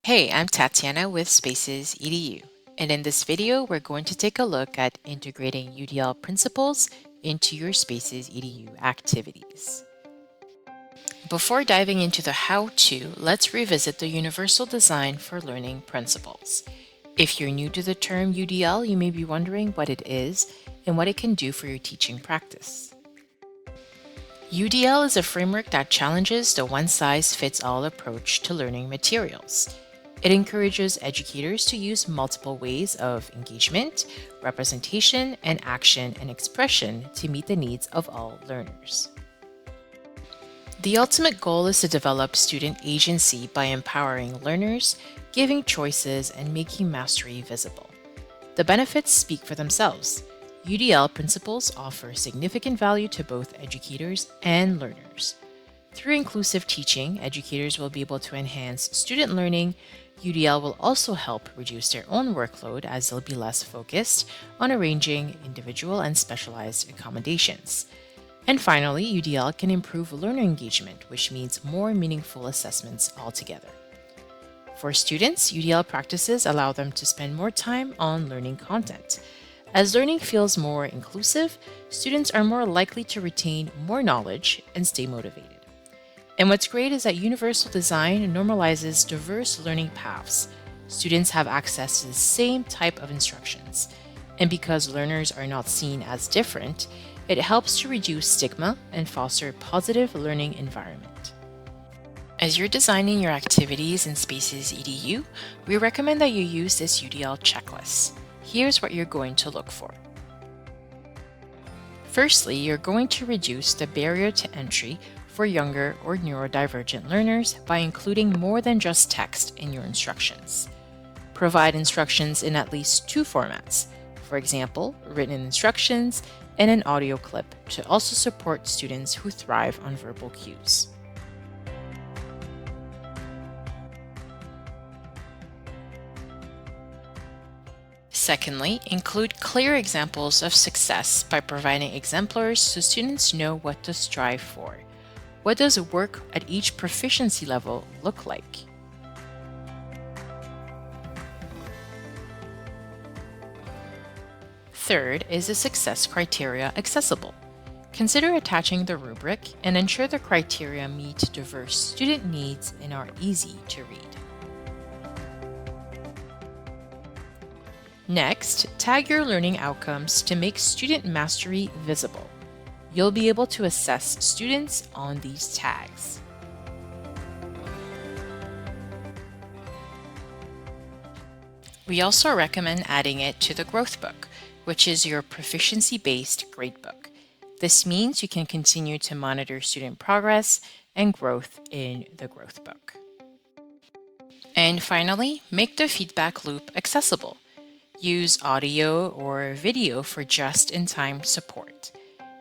Hey, I'm Tatiana with SpacesEDU, and in this video, we're going to take a look at integrating UDL principles into your SpacesEDU activities. Before diving into the how-to, let's revisit the universal design for learning principles. If you're new to the term UDL, you may be wondering what it is and what it can do for your teaching practice. UDL is a framework that challenges the one-size-fits-all approach to learning materials. It encourages educators to use multiple ways of engagement, representation, and action and expression to meet the needs of all learners. The ultimate goal is to develop student agency by empowering learners, giving choices, and making mastery visible. The benefits speak for themselves. UDL principles offer significant value to both educators and learners. Through inclusive teaching, educators will be able to enhance student learning. UDL will also help reduce their own workload as they'll be less focused on arranging individual and specialized accommodations. And finally, UDL can improve learner engagement, which means more meaningful assessments altogether. For students, UDL practices allow them to spend more time on learning content. As learning feels more inclusive, students are more likely to retain more knowledge and stay motivated. And what's great is that universal design normalizes diverse learning paths. Students have access to the same type of instructions. And because learners are not seen as different, it helps to reduce stigma and foster a positive learning environment. As you're designing your activities in SpacesEDU, we recommend that you use this UDL checklist. Here's what you're going to look for. Firstly, you're going to reduce the barrier to entry for younger or neurodivergent learners by including more than just text in your instructions. Provide instructions in at least two formats, for example, written instructions and an audio clip to also support students who thrive on verbal cues. Secondly, include clear examples of success by providing exemplars so students know what to strive for. What does work at each proficiency level look like? Third, is the success criteria accessible? Consider attaching the rubric and ensure the criteria meet diverse student needs and are easy to read. Next, tag your learning outcomes to make student mastery visible. You'll be able to assess students on these tags. We also recommend adding it to the Growth Book, which is your proficiency-based gradebook. This means you can continue to monitor student progress and growth in the Growth Book. And finally, make the feedback loop accessible. Use audio or video for just-in-time support.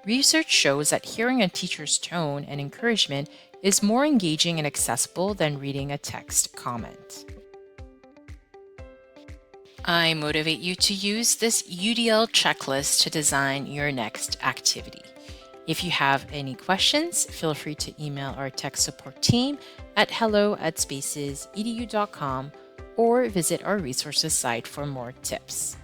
Research shows that hearing a teacher's tone and encouragement is more engaging and accessible than reading a text comment. I motivate you to use this UDL checklist to design your next activity. If you have any questions, feel free to email our tech support team at hello@spacesedu.com or visit our resources site for more tips.